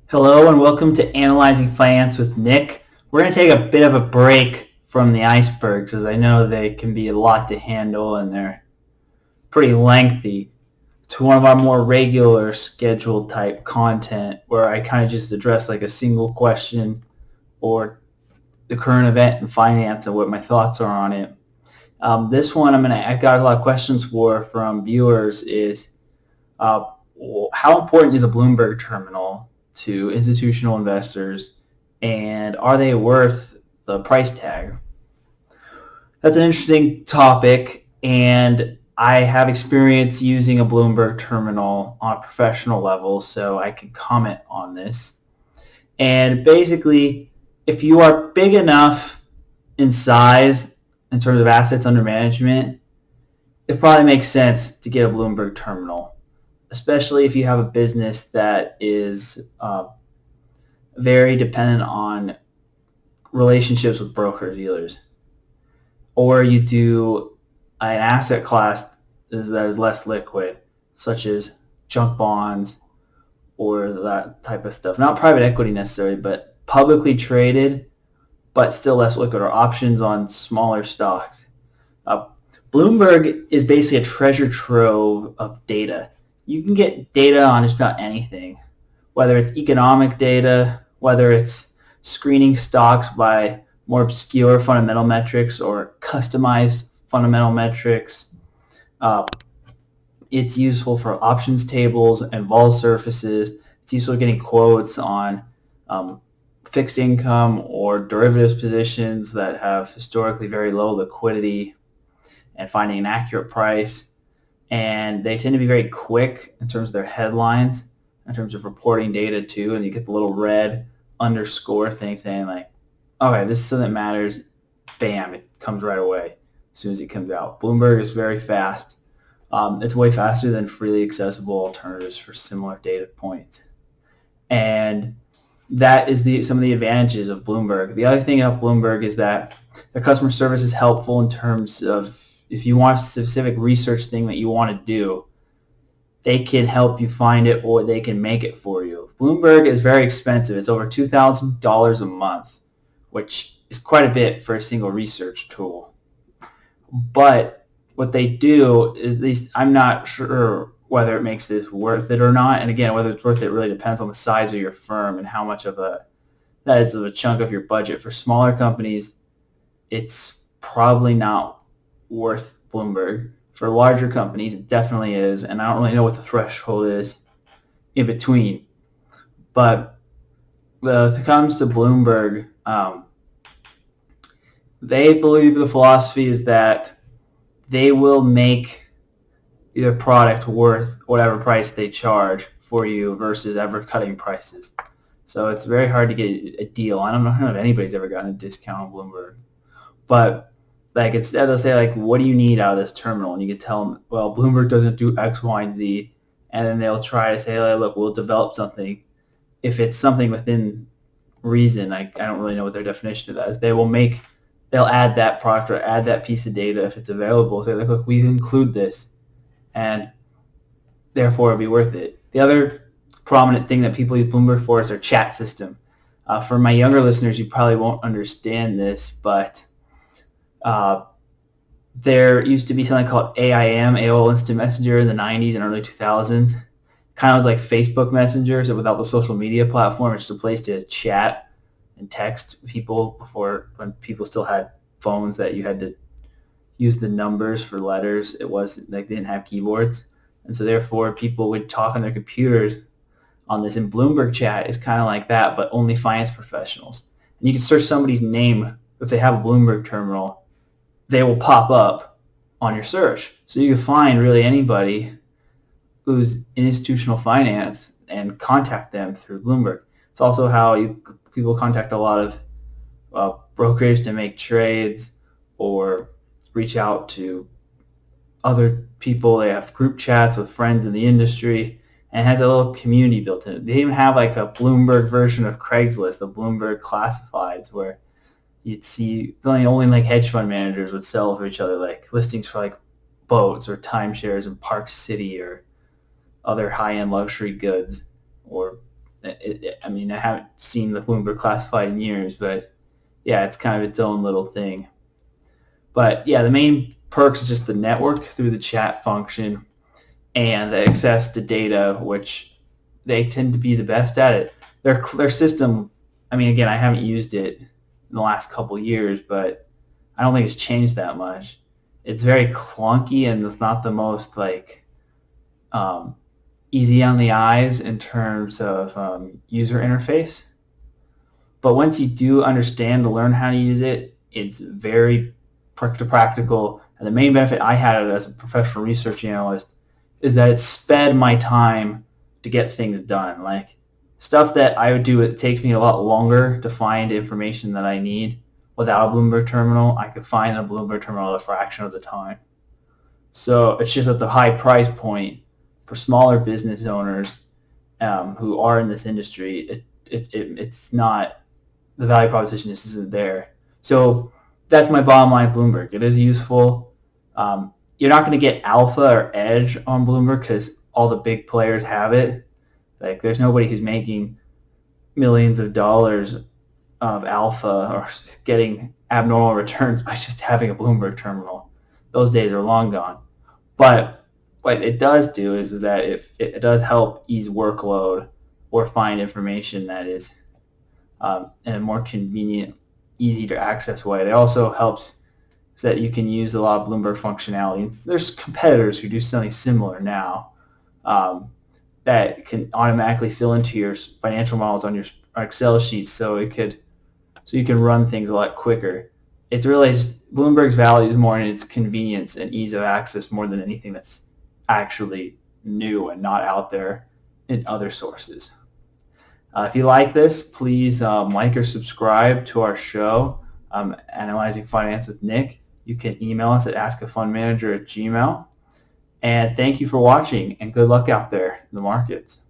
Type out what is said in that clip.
Hello and welcome to Analyzing Finance with Nick. We're going to take a bit of a break from the icebergs as I know they can be a lot to handle and they're pretty lengthy, to one of our more regular scheduled type content where I kind of just address like a single question or the current event in finance and what my thoughts are on it. This one I got a lot of questions from viewers is how important is a Bloomberg terminal to institutional investors, and are they worth the price tag? That's an interesting topic, and I have experience using a Bloomberg terminal on a professional level, so I can comment on this. And basically, if you are big enough in size in terms of assets under management, it probably makes sense to get a Bloomberg terminal, especially if you have a business that is very dependent on relationships with broker dealers, or you do an asset class that is less liquid, such as junk bonds or that type of stuff. Not private equity necessarily, but publicly traded, but still less liquid, or options on smaller stocks. Bloomberg is basically a treasure trove of data. You can get data on just about anything, whether it's economic data, whether it's screening stocks by more obscure fundamental metrics or customized fundamental metrics. It's useful for options tables and vol surfaces. It's useful for getting quotes on fixed income or derivatives positions that have historically very low liquidity and finding an accurate price. And they tend to be very quick in terms of their headlines, in terms of reporting data too, and you get the little red underscore thing saying like, okay, this is something that matters, bam, it comes right away as soon as it comes out. Bloomberg is very fast. It's way faster than freely accessible alternatives for similar data points. And that is some of the advantages of Bloomberg. The other thing about Bloomberg is that their customer service is helpful in terms of if you want a specific research thing that you want to do, they can help you find it or they can make it for you. Bloomberg is very expensive. It's over $2,000 a month, which is quite a bit for a single research tool. But what they do is, at least I'm not sure whether it makes this worth it or not. And again, whether it's worth it really depends on the size of your firm and how much of that is of a chunk of your budget. For smaller companies, it's probably not worth Bloomberg. For larger companies, it definitely is, and I don't really know what the threshold is in between. But when it comes to Bloomberg, they believe the philosophy is that they will make your product worth whatever price they charge for you versus ever cutting prices. So it's very hard to get a deal. I don't know if anybody's ever gotten a discount on Bloomberg. But like instead they'll say like, what do you need out of this terminal? And you can tell them, well, Bloomberg doesn't do X, Y, and Z. And then they'll try to say, hey, look, we'll develop something. If it's something within reason, I don't really know what their definition of that is. They'll add that product or add that piece of data if it's available. Say, like, look, we include this, and therefore it'll be worth it. The other prominent thing that people use Bloomberg for is their chat system. For my younger listeners, you probably won't understand this, but there used to be something called AIM, AOL Instant Messenger, in the 90s and early 2000s. Kind of was like Facebook Messenger, so without the social media platform. It's just a place to chat and text people before, when people still had phones that you had to use the numbers for letters. It wasn't like they didn't have keyboards. And so therefore people would talk on their computers on this. And Bloomberg chat is kind of like that, but only finance professionals. And you can search somebody's name. If they have a Bloomberg terminal, they will pop up on your search. So you can find really anybody who's in institutional finance and contact them through Bloomberg. It's also how people contact a lot of brokers to make trades or reach out to other people. They have group chats with friends in the industry, and it has a little community built in it. They even have like a Bloomberg version of Craigslist, the Bloomberg classifieds, where you'd see only like hedge fund managers would sell for each other, like listings for like boats or timeshares in Park City or other high-end luxury goods, or I mean, I haven't seen the Bloomberg Classified in years, but yeah, it's kind of its own little thing. But yeah, the main perks is just the network through the chat function and the access to data, which they tend to be the best at it. Their system, I mean, again, I haven't used it in the last couple years, but I don't think it's changed that much. It's very clunky and it's not the most um, easy on the eyes in terms of user interface. But once you do understand to learn how to use it, it's very practical. And the main benefit I had as a professional research analyst is that it sped my time to get things done. Like stuff that I would do, it takes me a lot longer to find information that I need. Without a Bloomberg terminal, I could find a Bloomberg terminal at a fraction of the time. So it's just at the high price point for smaller business owners who are in this industry, it's not, the value proposition just isn't there. So that's my bottom line, Bloomberg. It is useful. You're not going to get alpha or edge on Bloomberg because all the big players have it. Like there's nobody who's making millions of dollars of alpha or getting abnormal returns by just having a Bloomberg terminal. Those days are long gone. But what it does do is that if it does help ease workload or find information that is in a more convenient, easy to access way. It also helps so that you can use a lot of Bloomberg functionality. There's competitors who do something similar now that can automatically fill into your financial models on your Excel sheets, so you can run things a lot quicker. It's really just Bloomberg's value is more in its convenience and ease of access more than anything that's actually new and not out there in other sources. If you like this, please like or subscribe to our show, Analyzing Finance with Nick. You can email us at askafundmanager@gmail.com. And thank you for watching, and good luck out there in the markets.